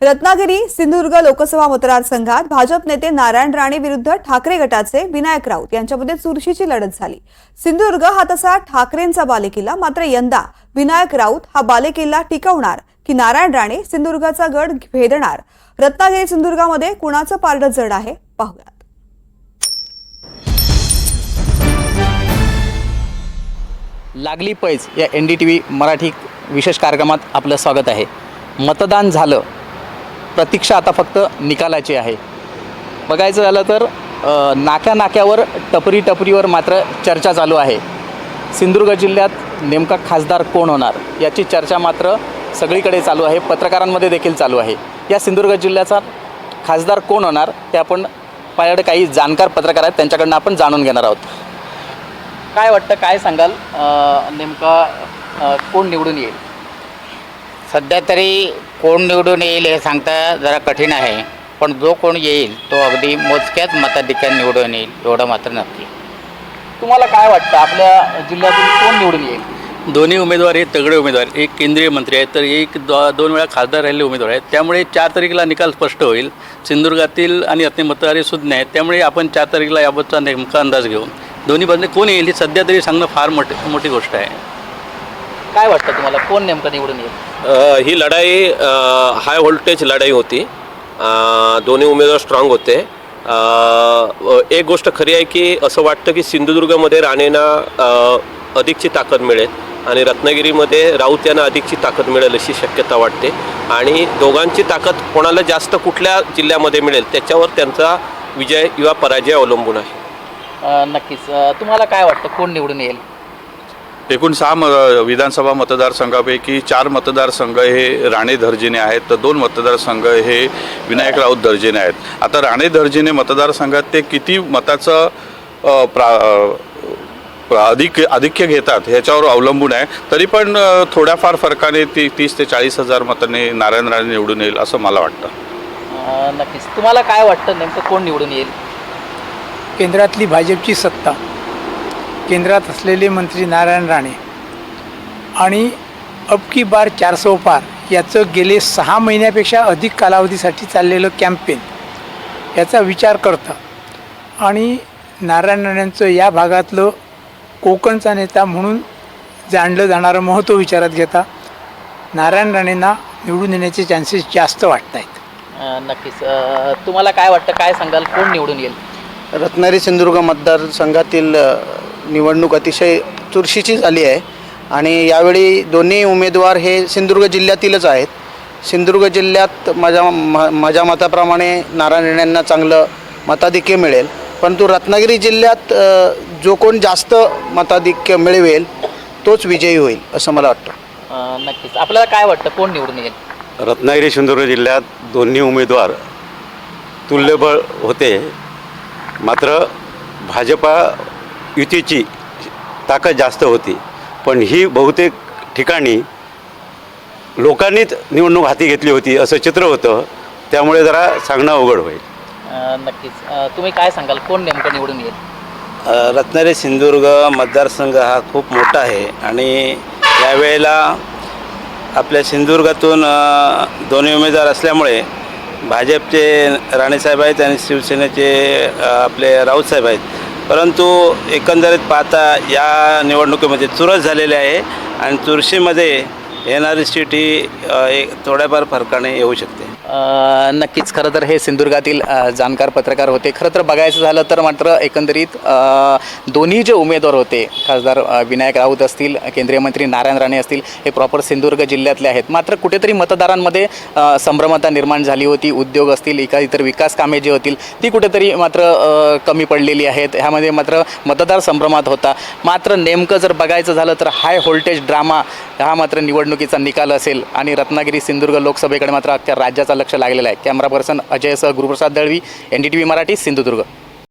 रत्नागिरी सिंधुदुर्ग लोकसभा मतदारसंघात भाजप नेते नारायण राणे विरुद्ध ठाकरे गटाचे विनायक राऊत यांच्यामध्ये चुरशीची लढत झाली। सिंधुदुर्ग हा तसा ठाकरेंचा बालेकिल्ला, मात्र यंदा विनायक राऊत हा बालेकिल्ला टिकवणार की नारायण राणे सिंधुदुर्गाचा गड भेदणार? रत्नागिरी सिंधुदुर्गामध्ये कुणाचं पारडं जड आहे पाहूयात। लागली पैज या NDTV मराठी विशेष कार्यक्रमात आपलं स्वागत आहे। मतदान झालं, प्रतीक्षा आता फक्त निकालाची आहे। बघायचं झालं तर नाक्यावर टपरीवर मात्र चर्चा चालू आहे। सिंधुदुर्ग जिल्ह्यात नेमका खासदार कोण होणार याची चर्चा मात्र सगळीकडे चालू आहे, पत्रकारांमध्ये देखील चालू आहे। या सिंधुदुर्ग जिल्ह्याचा खासदार कोण होणार ते आपण पाहिलं, काही जाणकार पत्रकार आहेत त्यांच्याकडून आपण जाणून घेणार आहोत। काय वाटतं, काय सांगाल, नेमका कोण निवडून येईल? सध्या तरी कोण निवडून येईल हे सांगता जरा कठीण आहे, पण जो कोण येईल तो अगदी मोजक्याच मताधिक्याने निवडून येईल एवढं मात्र नक्की। तुम्हाला काय वाटतं, आपल्या जिल्ह्यातून कोण निवडून येईल? दोन्ही उमेदवार हे तगडे उमेदवार, एक केंद्रीय मंत्री आहेत तर एक दोन वेळा खासदार राहिलेले उमेदवार आहेत। त्यामुळे 4 तारखेला निकाल स्पष्ट होईल। सिंधुदुर्गातील आणि रत्ने मतदार सुज्ञ आहेत, त्यामुळे आपण 4 तारखेला याबाबतचा नेमका अंदाज घेऊन दोन्ही बाजूने कोण येईल हे सध्या तरी सांगणं फार मोठी गोष्ट आहे। काय वाटतं तुम्हाला, कोण नेमकं निवडून येईल? ही लढाई हाय व्होल्टेज लढाई होती। दोन्ही उमेदवार स्ट्रॉंग होते। एक गोष्ट खरी आहे की असं वाटतं की सिंधुदुर्गमध्ये राणेंना अधिकची ताकद मिळेल आणि रत्नागिरीमध्ये राऊत यांना अधिकची ताकद मिळेल अशी शक्यता वाटते। आणि दोघांची ताकद कोणाला जास्त कुठल्या जिल्ह्यामध्ये मिळेल त्याच्यावर त्यांचा विजय किंवा पराजय अवलंबून आहे। नक्कीच। तुम्हाला काय वाटतं, कोण निवडून येईल? एकूण 6 विधानसभा मतदारसंघापैकी 4 मतदारसंघ हे राणे दर्जेने आहेत, तर 2 मतदारसंघ हे विनायक राऊत दर्जेने आहेत। आता राणे दर्जेने मतदारसंघात ते किती मताचं आधिक्य घेतात ह्याच्यावर अवलंबून आहे। तरी पण थोड्याफार फरकाने 30 ते 40 हजार मतांनी नारायण राणे निवडून येईल असं मला वाटतं। नक्कीच। तुम्हाला काय वाटतं, नेमकं कोण निवडून येईल? केंद्रातली भाजपची सत्ता, केंद्रात असलेले मंत्री नारायण राणे आणि अब की बार 400 पार याचं गेले 6 महिन्यापेक्षा अधिक कालावधीसाठी चाललेलं कॅम्पेन याचा विचार करता आणि नारायण राणेंचं या भागातलं कोकणचा नेता म्हणून जाणलं जाणारं महत्त्व विचारात घेता नारायण राणेंना निवडून येण्याचे चान्सेस जास्त वाटत आहेत। नक्कीच। तुम्हाला काय वाटतं, काय सांगाल, कोण निवडून येईल? रत्नागिरी सिंधुदुर्ग मतदारसंघातील निवडणूक अतिशय चुरशीची झाली आहे आणि यावेळी दोन्ही उमेदवार हे सिंधुदुर्ग जिल्ह्यातीलच आहेत। सिंधुदुर्ग जिल्ह्यात माझ्या मताप्रमाणे नारायण राणेंना चांगलं मताधिक्य मिळेल, परंतु रत्नागिरी जिल्ह्यात जो कोण जास्त मताधिक्य मिळवेल तोच विजयी होईल असं मला वाटतं। नक्कीच। आपल्याला काय वाटतं, कोण निवडून येईल? रत्नागिरी सिंधुदुर्ग जिल्ह्यात दोन्ही उमेदवार तुल्यबळ होते, मात्र भाजपा युतीची ताकद जास्त होती, पण ही बहुतेक ठिकाणी लोकांनीच निवडणूक हाती घेतली होती असं चित्र होतं, त्यामुळे जरा सांगणं अवघड होईल। नक्कीच। तुम्ही काय सांगाल, कोण नेमकं निवडून येईल? रत्नागिरी सिंधुदुर्ग मतदारसंघ हा खूप मोठा आहे आणि यावेळेला आपल्या सिंधुदुर्गातून दोन्ही उमेदवार असल्यामुळे भाजपचे राणेसाहेब आहेत आणि शिवसेनेचे आपले राऊतसाहेब आहेत, परंतु एकंदरीत पाहता या निवडणुकीमध्ये चुरस झालेली आहे आणि चुरशीमध्ये येणारी सीट ही थोड्याफार फरकाने येऊ शकते। नक्कीच। खरं तर हे सिंधुदुर्गातील जाणकार पत्रकार होते। खरं तर बघायचं झालं तर मात्र एकंदरीत दोन्ही जे उमेदवार होते, खासदार विनायक राऊत असतील, केंद्रीय मंत्री नारायण राणे असतील, हे प्रॉपर सिंधुदुर्ग जिल्ह्यातले आहेत। मात्र कुठेतरी मतदारांमध्ये संभ्रमता निर्माण झाली होती। उद्योग असतील, इतर विकास कामे जी होतील ती कुठेतरी मात्र कमी पडलेली आहेत। ह्यामध्ये मात्र मतदार संभ्रमात होता। मात्र नेमकं जर बघायचं झालं तर हाय व्होल्टेज ड्रामा हा मात्र निवडणुकीचा निकाल असेल आणि रत्नागिरी सिंधुदुर्ग लोकसभेकडे मात्र अख्ख्या राज्याचा लक्ष लागलेलं आहे। कॅमेरा पर्सन अजयसह गुरुप्रसाद दळवी, NDTV मराठी, सिंधुदुर्ग।